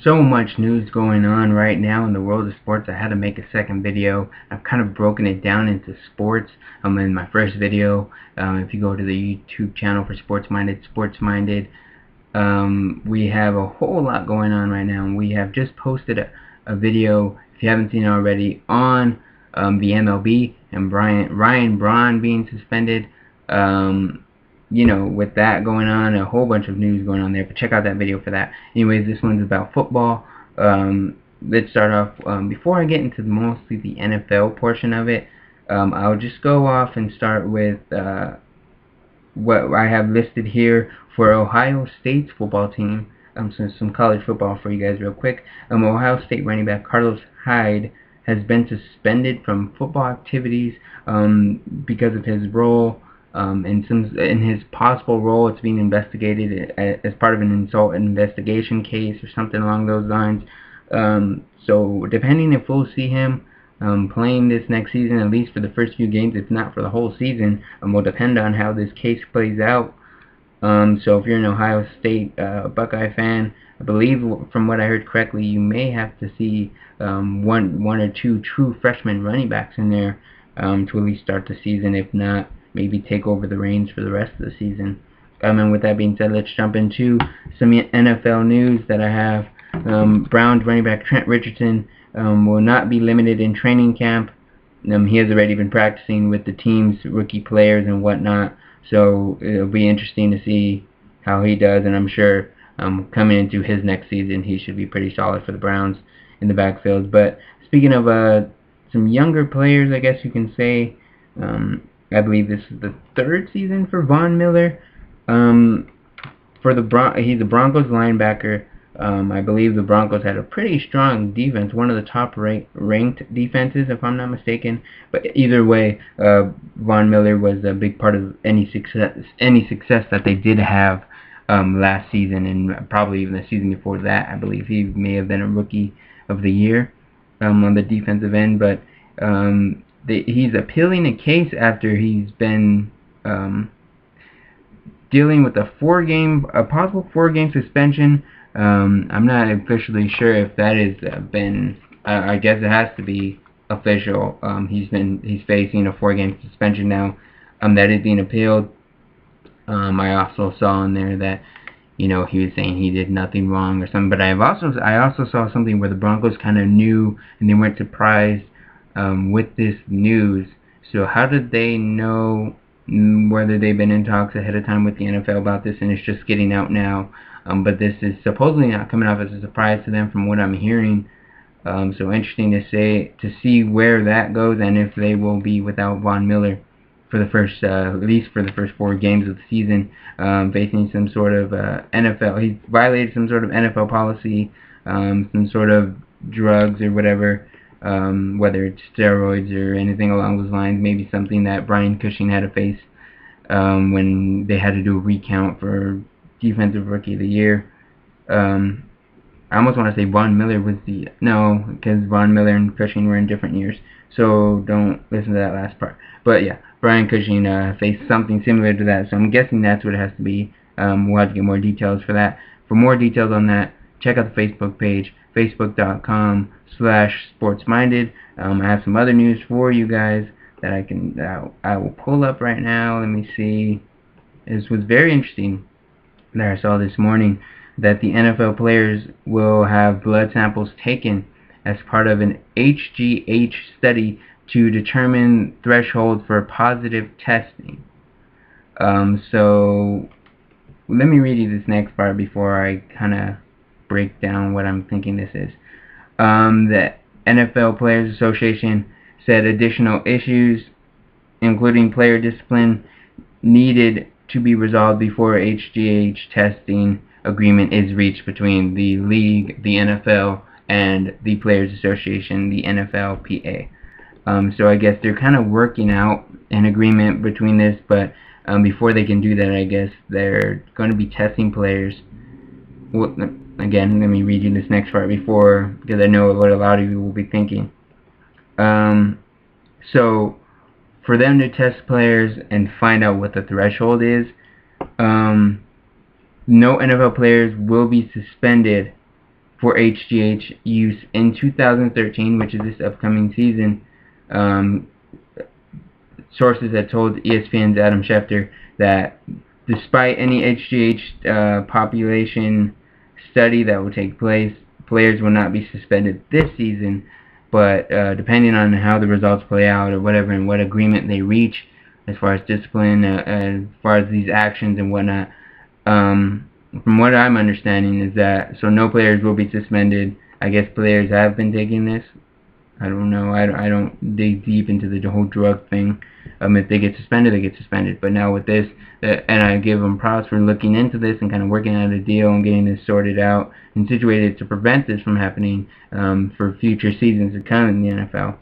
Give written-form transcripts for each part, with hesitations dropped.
So much news going on right now in the world of sports. I had to make a second video. I've kind of broken it down into sports. In my first video, if you go to the YouTube channel for Sports-Minded, we have a whole lot going on right now. We have just posted a video, if you haven't seen it already, on the MLB and Ryan Braun being suspended. With that going on, a whole bunch of news going on there, but check out that video for that. Anyways, this one's about football. Let's start off, before I get into mostly the NFL portion of it, I'll just go off and start with what I have listed here for Ohio State's football team. Some college football for you guys real quick. Ohio State running back Carlos Hyde has been suspended from football activities because of his role in his possible role. It's being investigated as part of an insult investigation case or something along those lines. So depending if we'll see him playing this next season, at least for the first few games, if not for the whole season, will depend on how this case plays out. So if you're an Ohio State Buckeye fan, I believe from what I heard correctly, you may have to see one or two true freshman running backs in there to at least start the season. If not, maybe take over the reins for the rest of the season. And with that being said, let's jump into some NFL news that I have. Browns running back Trent Richardson will not be limited in training camp. He has already been practicing with the team's rookie players and whatnot, so it'll be interesting to see how he does, and I'm sure coming into his next season, he should be pretty solid for the Browns in the backfield. But speaking of some younger players, I guess you can say, I believe this is the third season for Von Miller. He's a Broncos linebacker. I believe the Broncos had a pretty strong defense, one of the top ranked defenses, if I'm not mistaken. But either way, Von Miller was a big part of any success that they did have last season, and probably even the season before that. I believe he may have been a rookie of the year on the defensive end. But he's appealing a case after he's been dealing with a possible 4-game suspension. I'm not officially sure if that has been. I guess it has to be official. He's facing a 4-game suspension now. That is being appealed. I also saw in there that he was saying he did nothing wrong or something. But I also saw something where the Broncos kind of knew and they weren't surprised with this news. So how did they know whether they've been in talks ahead of time with the NFL about this and it's just getting out now? But this is supposedly not coming off as a surprise to them from what I'm hearing. So interesting to see where that goes and if they will be without Von Miller for the first, at least for the first 4 games of the season, facing some sort of NFL. He violated some sort of NFL policy, some sort of drugs or whatever, whether it's steroids or anything along those lines. Maybe something that Brian Cushing had to face when they had to do a recount for Defensive Rookie of the Year. I almost want to say Von Miller was no, because Von Miller and Cushing were in different years, so don't listen to that last part. But yeah, Brian Cushing faced something similar to that, so I'm guessing that's what it has to be. We'll have to get more details for that. For more details on that, check out the Facebook page, facebook.com/sportsminded. I have some other news for you guys that I will pull up right now. Let me see. This was very interesting that I saw this morning, that the NFL players will have blood samples taken as part of an RGIII study to determine threshold for positive testing. So let me read you this next part before I kind of break down what I'm thinking this is. The NFL Players Association said additional issues, including player discipline, needed to be resolved before RGIII testing agreement is reached between the league, the NFL, and the Players Association, the NFLPA. So I guess they're kind of working out an agreement between this, but before they can do that, I guess they're going to be testing players. Well, again, let me read you this next part because I know what a lot of you will be thinking. So for them to test players and find out what the threshold is, no NFL players will be suspended for HGH use in 2013, which is this upcoming season. Sources had told ESPN's Adam Schefter that despite any HGH population study that will take place, players will not be suspended this season, but depending on how the results play out or whatever and what agreement they reach as far as discipline, as far as these actions and whatnot, from what I'm understanding is that, so no players will be suspended. I guess players have been taking this. I don't know. I don't dig deep into the whole drug thing. If they get suspended, they get suspended. But now with this, and I give them props for looking into this and kind of working out a deal and getting this sorted out and situated to prevent this from happening for future seasons to come in the NFL.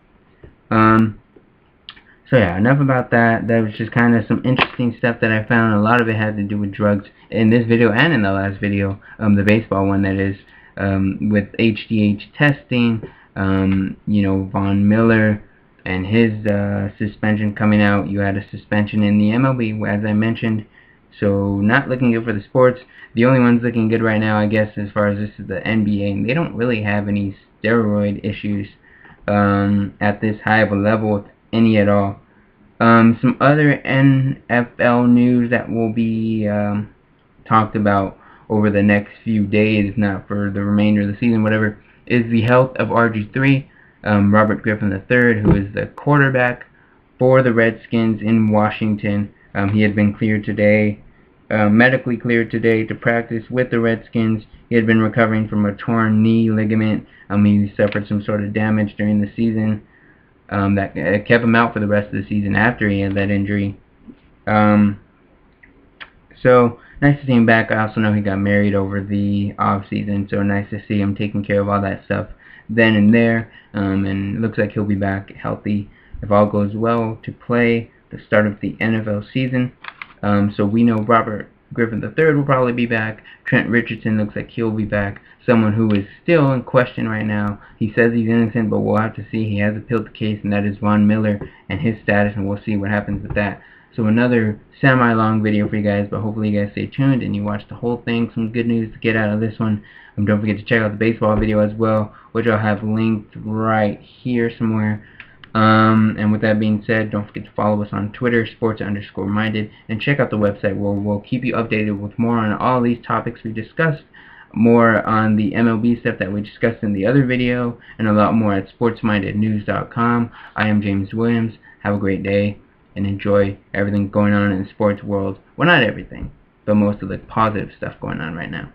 So yeah, enough about that. That was just kind of some interesting stuff that I found. A lot of it had to do with drugs in this video and in the last video, the baseball one that is, with HGH testing, you know, Von Miller and his suspension coming out. You had a suspension in the MLB, as I mentioned, so not looking good for the sports. The only ones looking good right now, I guess, as far as this is the NBA, and they don't really have any steroid issues at this high of a level, if any at all. Some other NFL news that will be talked about over the next few days, if not for the remainder of the season, whatever, is the health of RG3, Robert Griffin III, who is the quarterback for the Redskins in Washington. He had been cleared today, medically cleared today to practice with the Redskins. He had been recovering from a torn knee ligament. He suffered some sort of damage during the season that kept him out for the rest of the season after he had that injury. So nice to see him back. I also know he got married over the off season, so nice to see him taking care of all that stuff then and there. And it looks like he'll be back healthy, if all goes well, to play the start of the NFL season. So we know Robert Griffin III will probably be back. Trent Richardson looks like he'll be back. Someone who is still in question right now. He says he's innocent, but we'll have to see. He has appealed the case, and that is Von Miller and his status, and we'll see what happens with that. So another semi-long video for you guys, but hopefully you guys stay tuned and you watch the whole thing. Some good news to get out of this one. Don't forget to check out the baseball video as well, which I'll have linked right here somewhere. And with that being said, don't forget to follow us on Twitter, sports_minded, and check out the website where we'll keep you updated with more on all these topics we discussed, more on the MLB stuff that we discussed in the other video, and a lot more at sportsmindednews.com. I am James Williams. Have a great day and enjoy everything going on in the sports world. Well, not everything, but most of the positive stuff going on right now.